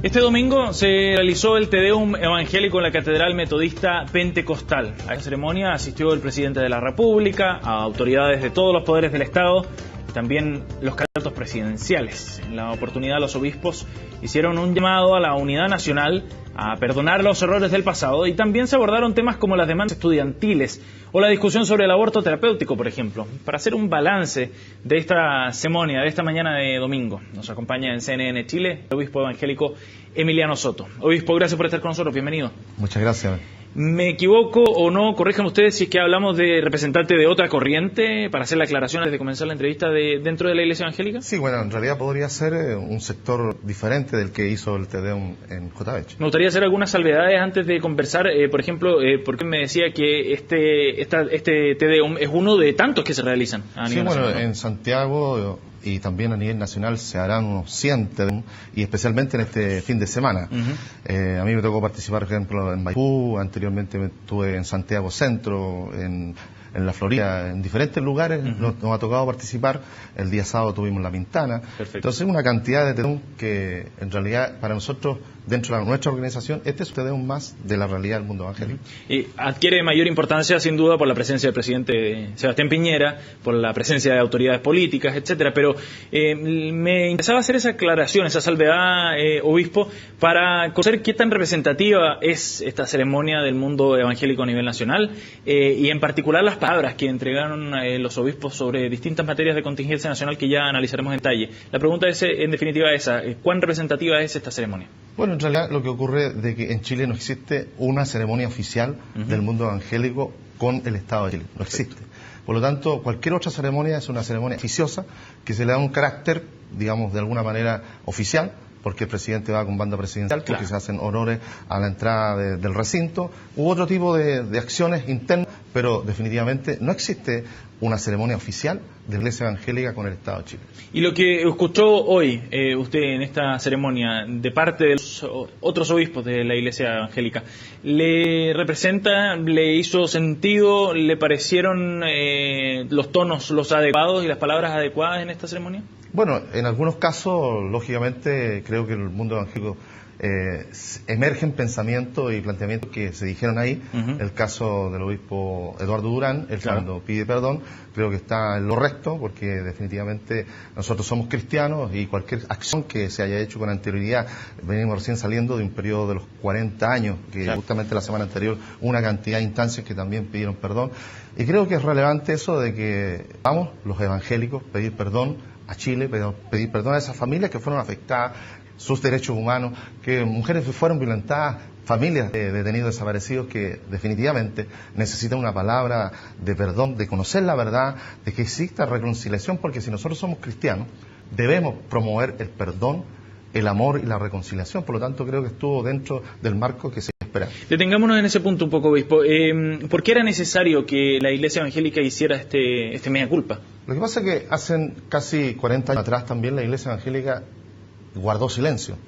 Este domingo se realizó el Te Deum evangélico en la Catedral Metodista Pentecostal. A esta ceremonia asistió el presidente de la República, a autoridades de todos los poderes del Estado y también los candidatos presidenciales. En la oportunidad, los obispos hicieron un llamado a la unidad nacional, a perdonar los errores del pasado, y también se abordaron temas como las demandas estudiantiles o la discusión sobre el aborto terapéutico, por ejemplo. Para hacer un balance de esta ceremonia, de esta mañana de domingo, nos acompaña en CNN Chile el obispo evangélico Emiliano Soto. Obispo, gracias por estar con nosotros, bienvenido. Muchas gracias. ¿Me equivoco o no? Corríjanme ustedes si es que hablamos de representante de otra corriente, para hacer la aclaración antes de comenzar la entrevista, dentro de la Iglesia Evangélica. Sí, bueno, en realidad podría ser un sector diferente del que hizo el Te Deum en JB. Me gustaría hacer algunas salvedades antes de conversar. Por ejemplo, porque me decía que este Te Deum es uno de tantos que se realizan a nivel nacional, ¿no? En Santiago y también a nivel nacional se harán unos 100 Te Deum, y especialmente en este fin de semana. A mí me tocó participar, por ejemplo, en Maipú, anteriormente estuve en Santiago Centro, en la Florida, en diferentes lugares nos ha tocado participar. El día sábado tuvimos La Pintana. Perfecto. Entonces, una cantidad de Te Deum que en realidad para nosotros, dentro de nuestra organización, este es un Te Deum más de la realidad del mundo evangélico. Y adquiere mayor importancia, sin duda, por la presencia del presidente Sebastián Piñera, por la presencia de autoridades políticas, etcétera. Pero me interesaba hacer esa aclaración, esa salvedad, obispo, para conocer qué tan representativa es esta ceremonia del mundo evangélico a nivel nacional, y en particular las palabras que entregaron los obispos sobre distintas materias de contingencia nacional que ya analizaremos en detalle. La pregunta es, en definitiva, esa: ¿cuán representativa es esta ceremonia? Bueno, en realidad lo que ocurre es de que en Chile no existe una ceremonia oficial del mundo evangélico con el Estado de Chile. No existe. Por lo tanto, cualquier otra ceremonia es una ceremonia oficiosa que se le da un carácter, digamos, de alguna manera oficial, porque el presidente va con banda presidencial, porque se hacen honores a la entrada del recinto, u otro tipo de acciones internas, pero definitivamente no existe una ceremonia oficial de la Iglesia Evangélica con el Estado de Chile. Y lo que escuchó hoy usted en esta ceremonia de parte de los otros obispos de la Iglesia Evangélica, ¿le representa, le hizo sentido, le parecieron los tonos los adecuados y las palabras adecuadas en esta ceremonia? Bueno, en algunos casos, lógicamente, creo que en el mundo evangélico emergen pensamientos y planteamientos que se dijeron ahí. El caso del obispo Eduardo Durán, cuando pide perdón, creo que está en lo recto, porque definitivamente nosotros somos cristianos y cualquier acción que se haya hecho con anterioridad, venimos recién saliendo de un periodo de los 40 años, que justamente la semana anterior una cantidad de instancias que también pidieron perdón. Y creo que es relevante eso de que vamos, los evangélicos, pedir perdón a Chile, pedir perdón a esas familias que fueron afectadas, sus derechos humanos, que mujeres fueron violentadas, familias de detenidos desaparecidos que definitivamente necesitan una palabra de perdón, de conocer la verdad, de que exista reconciliación, porque si nosotros somos cristianos, debemos promover el perdón, el amor y la reconciliación. Por lo tanto, creo que estuvo dentro del marco que se espera. Detengámonos en ese punto un poco, obispo. ¿Por qué era necesario que la Iglesia Evangélica hiciera este mea culpa? Lo que pasa es que hace casi 40 años atrás también la Iglesia Evangélica guardó silencio.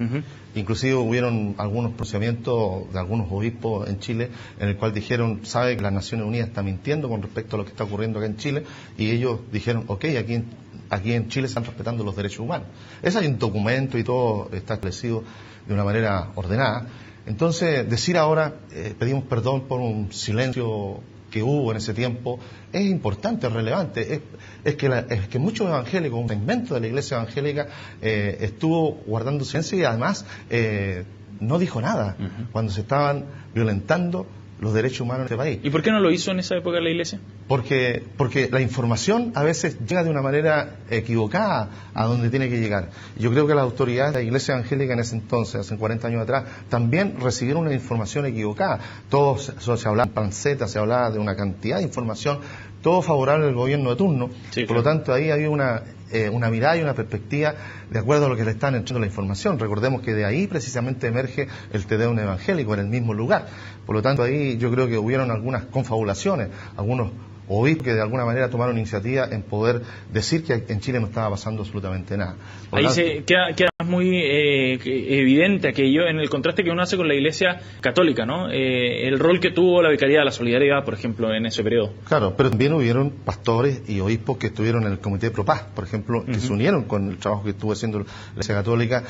Inclusive hubieron algunos pronunciamientos de algunos obispos en Chile en el cual dijeron, sabe que las Naciones Unidas está mintiendo con respecto a lo que está ocurriendo acá en Chile, y ellos dijeron, ok, aquí en Chile se están respetando los derechos humanos. Ese hay un documento y todo está establecido de una manera ordenada. Entonces, decir ahora, pedimos perdón por un silencio que hubo en ese tiempo, es importante, es relevante. Es que muchos evangélicos, un segmento de la Iglesia Evangélica, estuvo guardando silencio y además no dijo nada cuando se estaban violentando los derechos humanos en este país. ¿Y por qué no lo hizo en esa época la Iglesia? Porque la información a veces llega de una manera equivocada a donde tiene que llegar. Yo creo que las autoridades de la Iglesia Evangélica en ese entonces, hace 40 años atrás, también recibieron una información equivocada. Se hablaba de pancetas, se hablaba de una cantidad de información, todo favorable al gobierno de turno. Sí, por lo tanto, ahí había una mirada y una perspectiva de acuerdo a lo que le están entrando la información. Recordemos que de ahí precisamente emerge el Te Deum evangélico, en el mismo lugar. Por lo tanto, ahí yo creo que hubieron algunas confabulaciones, algunos obispos que de alguna manera tomaron iniciativa en poder decir que en Chile no estaba pasando absolutamente nada. Ahí queda muy evidente aquello en el contraste que uno hace con la Iglesia Católica, ¿no? El rol que tuvo la Vicaría de la Solidaridad, por ejemplo, en ese periodo. Claro, pero también hubieron pastores y obispos que estuvieron en el Comité Pro Paz, por ejemplo, que se unieron con el trabajo que estuvo haciendo la Iglesia Católica.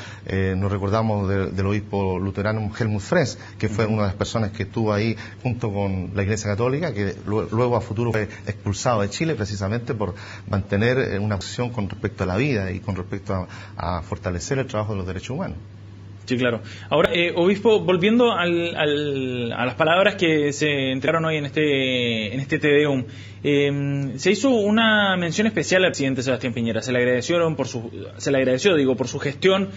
Nos recordamos del obispo luterano Helmut Frenz, que fue una de las personas que estuvo ahí junto con la Iglesia Católica, que luego a futuro fue expulsado de Chile precisamente por mantener una posición con respecto a la vida y con respecto a fortalecer el trabajo de los derechos humanos. Sí, claro. Ahora, obispo, volviendo a las palabras que se entregaron hoy en este Te Deum, se hizo una mención especial al presidente Sebastián Piñera. Se le agradeció por su gestión,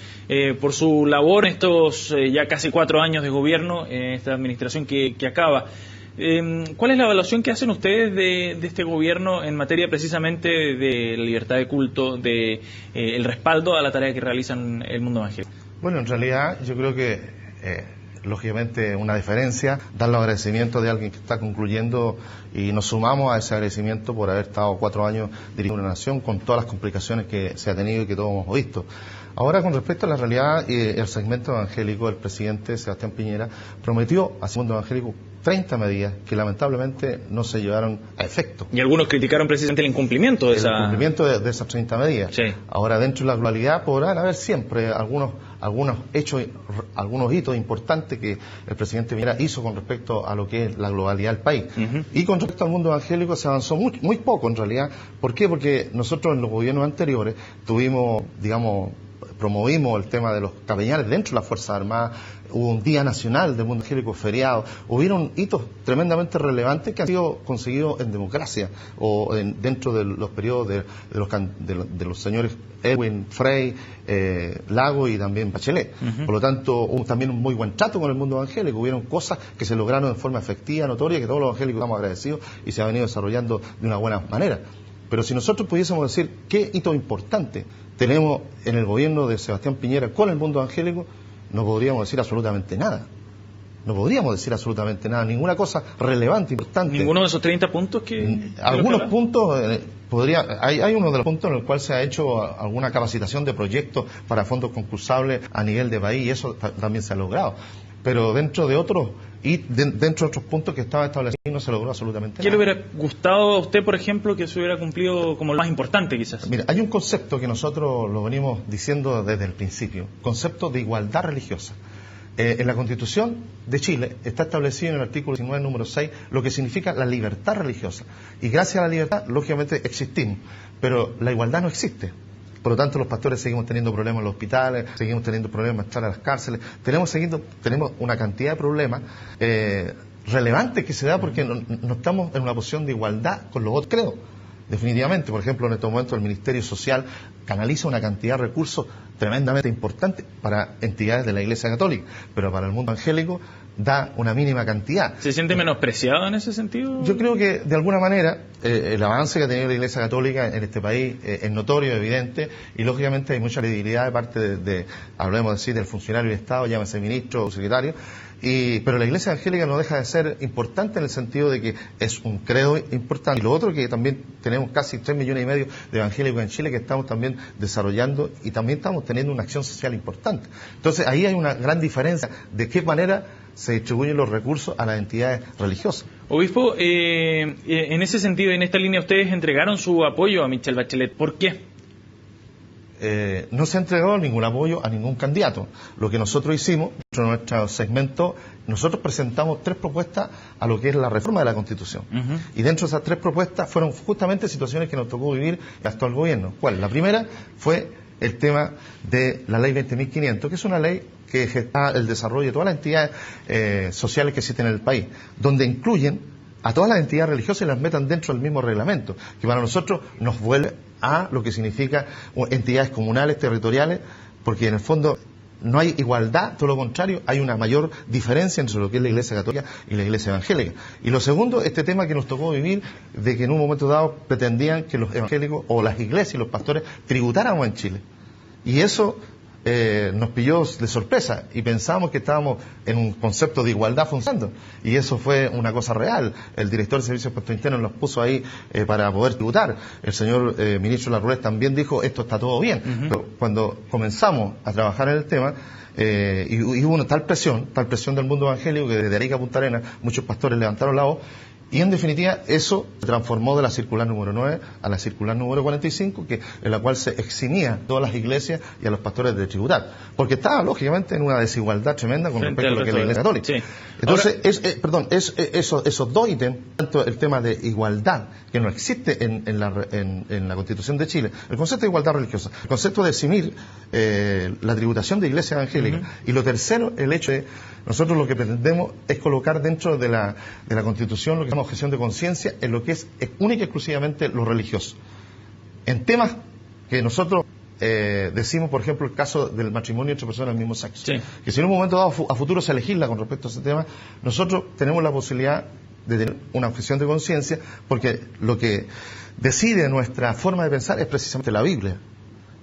por su labor en estos ya casi 4 años de gobierno, en esta administración que acaba. ¿Cuál es la evaluación que hacen ustedes de este gobierno en materia precisamente de la libertad de culto, de el respaldo a la tarea que realizan el mundo evangélico? Bueno, en realidad yo creo que, lógicamente, una diferencia, dar los agradecimientos de alguien que está concluyendo y nos sumamos a ese agradecimiento por haber estado 4 años dirigiendo una nación con todas las complicaciones que se ha tenido y que todos hemos visto. Ahora, con respecto a la realidad y el segmento evangélico, el presidente Sebastián Piñera prometió al mundo evangélico 30 medidas que lamentablemente no se llevaron a efecto. Y algunos criticaron precisamente el incumplimiento de esas 30 medidas. Sí. Ahora, dentro de la globalidad podrán haber siempre algunos hechos, algunos hitos importantes que el presidente Piñera hizo con respecto a lo que es la globalidad del país. Y con respecto al mundo evangélico se avanzó muy poco en realidad. ¿Por qué? Porque nosotros en los gobiernos anteriores promovimos el tema de los capellanes dentro de las Fuerzas Armadas, hubo un Día Nacional del Mundo Evangélico feriado, hubieron hitos tremendamente relevantes que han sido conseguidos en democracia o dentro de los periodos de los señores Erwin, Frey, Lago y también Bachelet. Por lo tanto, hubo también un muy buen trato con el mundo evangélico, hubieron cosas que se lograron de forma efectiva, notoria, que todos los evangélicos estamos agradecidos y se ha venido desarrollando de una buena manera. Pero si nosotros pudiésemos decir qué hito importante tenemos en el gobierno de Sebastián Piñera con el mundo evangélico, no podríamos decir absolutamente nada. No podríamos decir absolutamente nada, ninguna cosa relevante, importante. ¿Ninguno de esos 30 puntos que...? Algunos puntos, hay uno de los puntos en el cual se ha hecho alguna capacitación de proyectos para fondos concursables a nivel de país y eso también se ha logrado. Pero dentro de otros puntos que estaban establecidos no se logró absolutamente nada. ¿Qué le hubiera gustado a usted, por ejemplo, que se hubiera cumplido como lo más importante quizás? Mira, hay un concepto que nosotros lo venimos diciendo desde el principio, concepto de igualdad religiosa. En la Constitución de Chile está establecido en el artículo 19, número 6, lo que significa la libertad religiosa. Y gracias a la libertad, lógicamente, existimos. Pero la igualdad no existe. Por lo tanto, los pastores seguimos teniendo problemas en los hospitales, seguimos teniendo problemas en entrar a las cárceles. Tenemos una cantidad de problemas relevantes que se da porque no estamos en una posición de igualdad con los otros credos. Definitivamente, por ejemplo, en estos momentos el Ministerio Social canaliza una cantidad de recursos tremendamente importantes para entidades de la Iglesia Católica, pero para el mundo evangélico da una mínima cantidad. ¿Se siente menospreciado en ese sentido? Yo creo que, de alguna manera, el avance que ha tenido la Iglesia Católica en este país es notorio, evidente, y lógicamente hay mucha credibilidad de parte hablemos decir, del funcionario de Estado, llámese ministro o secretario, pero la Iglesia Evangélica no deja de ser importante en el sentido de que es un credo importante. Y lo otro que también tenemos casi 3,5 millones de evangélicos en Chile que estamos también desarrollando y también estamos teniendo una acción social importante. Entonces ahí hay una gran diferencia de qué manera se distribuyen los recursos a las entidades religiosas. Obispo, en ese sentido, en esta línea, ustedes entregaron su apoyo a Michelle Bachelet. ¿Por qué? No se ha entregado ningún apoyo a ningún candidato. Lo que nosotros hicimos, dentro de nuestro segmento, nosotros presentamos 3 propuestas a lo que es la reforma de la Constitución. Y dentro de esas 3 propuestas fueron justamente situaciones que nos tocó vivir el actual gobierno. ¿Cuál? La primera fue el tema de la ley 20.500, que es una ley que gesta el desarrollo de todas las entidades sociales que existen en el país, donde incluyen a todas las entidades religiosas y las metan dentro del mismo reglamento, que para nosotros nos vuelve a lo que significa entidades comunales, territoriales, porque en el fondo no hay igualdad, todo lo contrario, hay una mayor diferencia entre lo que es la Iglesia Católica y la Iglesia Evangélica. Y lo segundo, este tema que nos tocó vivir, de que en un momento dado pretendían que los evangélicos o las iglesias y los pastores tributáramos en Chile. Y eso nos pilló de sorpresa y pensábamos que estábamos en un concepto de igualdad funcionando, y eso fue una cosa real. El director de Servicios de Impuestos Internos nos puso ahí para poder tributar. El señor ministro Larroulet también dijo, esto está todo bien. Pero cuando comenzamos a trabajar en el tema, y hubo una tal presión del mundo evangélico, que desde Arica a Punta Arenas muchos pastores levantaron la voz, y en definitiva eso se transformó de la circular número 9 a la circular número 45, en la cual se eximía a todas las iglesias y a los pastores de tributar, porque estaba lógicamente en una desigualdad tremenda con respecto a lo que es la Iglesia Católica. Sí. Entonces, ahora, esos dos ítems, tanto el tema de igualdad, que no existe en la Constitución de Chile, el concepto de igualdad religiosa, el concepto de eximir la tributación de iglesia evangélica, y lo tercero, el hecho de nosotros lo que pretendemos es colocar dentro de la Constitución lo que objeción de conciencia en lo que es única y exclusivamente lo religioso. En temas que nosotros decimos, por ejemplo, el caso del matrimonio entre personas del mismo sexo, sí, que si en un momento dado a futuro se legisla con respecto a ese tema, nosotros tenemos la posibilidad de tener una objeción de conciencia, porque lo que decide nuestra forma de pensar es precisamente la Biblia.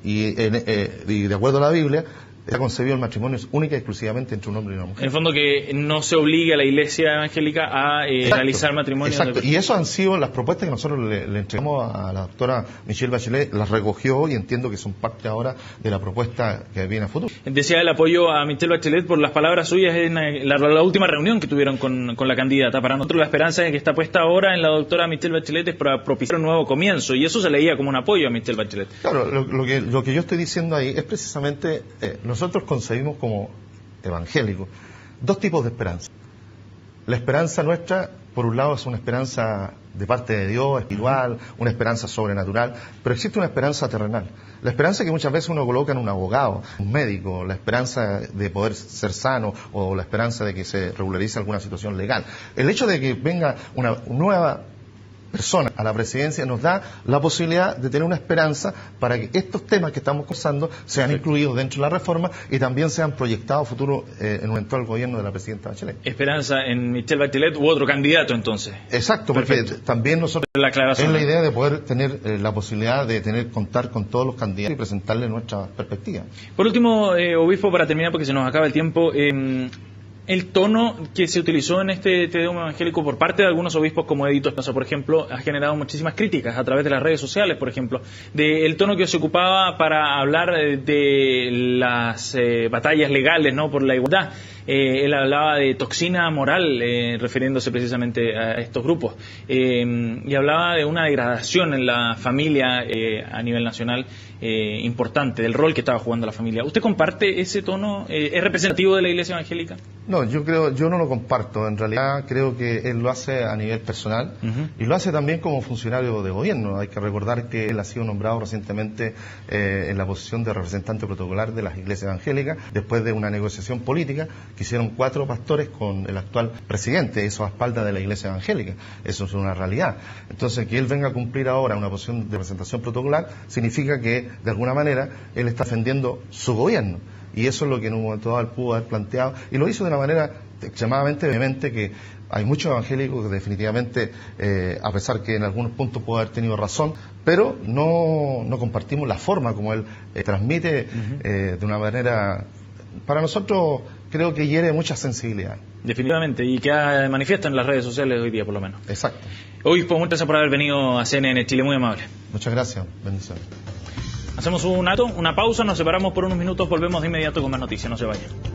Y de acuerdo a la Biblia, está concebido el matrimonio única y exclusivamente entre un hombre y una mujer. En el fondo, que no se obligue a la Iglesia evangélica a realizar matrimonio. Exacto, y eso han sido las propuestas que nosotros le entregamos a la doctora Michelle Bachelet, las recogió y entiendo que son parte ahora de la propuesta que viene a futuro. Decía el apoyo a Michelle Bachelet por las palabras suyas en la última reunión que tuvieron con la candidata. Para nosotros la esperanza que está puesta ahora en la doctora Michelle Bachelet es para propiciar un nuevo comienzo, y eso se leía como un apoyo a Michelle Bachelet. Claro, lo que yo estoy diciendo ahí es precisamente... nosotros concebimos como evangélicos dos tipos de esperanza. La esperanza nuestra, por un lado, es una esperanza de parte de Dios, espiritual, una esperanza sobrenatural, pero existe una esperanza terrenal. La esperanza que muchas veces uno coloca en un abogado, un médico, la esperanza de poder ser sano, o la esperanza de que se regularice alguna situación legal. El hecho de que venga una nueva persona a la presidencia nos da la posibilidad de tener una esperanza para que estos temas que estamos conversando sean incluidos dentro de la reforma y también sean proyectados a futuro en un eventual gobierno de la presidenta Bachelet. Esperanza en Michelle Bachelet u otro candidato, entonces. Exacto, porque también nosotros es la idea de poder tener la posibilidad de contar con todos los candidatos y presentarles nuestra perspectiva. Por último, obispo, para terminar, porque se nos acaba el tiempo, el tono que se utilizó en este Te Deum evangélico por parte de algunos obispos como Edito Espinosa, por ejemplo, ha generado muchísimas críticas a través de las redes sociales, por ejemplo, del tono que se ocupaba para hablar de las batallas legales, ¿no?, por la igualdad. Él hablaba de toxina moral, refiriéndose precisamente a estos grupos, y hablaba de una degradación en la familia a nivel nacional importante, del rol que estaba jugando la familia. ¿Usted comparte ese tono? ¿Es representativo de la Iglesia evangélica? No, yo no lo comparto. En realidad creo que él lo hace a nivel personal, y lo hace también como funcionario de gobierno. Hay que recordar que él ha sido nombrado recientemente en la posición de representante protocolar de las iglesias evangélicas, después de una negociación política que hicieron 4 pastores con el actual presidente, eso a espaldas de la iglesia evangélica. Eso es una realidad. Entonces, que él venga a cumplir ahora una posición de representación protocolar significa que, de alguna manera, él está defendiendo su gobierno. Y eso es lo que en un momento dado él pudo haber planteado, y lo hizo de una manera extremadamente vehemente, que hay muchos evangélicos que definitivamente, a pesar que en algunos puntos pudo haber tenido razón, pero no compartimos la forma como él transmite de una manera, para nosotros creo que hiere mucha sensibilidad. Definitivamente, y queda manifiesto en las redes sociales hoy día por lo menos. Exacto. Obispo, muchas gracias por haber venido a CNN Chile, muy amable. Muchas gracias, bendiciones. Hacemos un alto, una pausa, nos separamos por unos minutos, volvemos de inmediato con más noticias, no se vayan.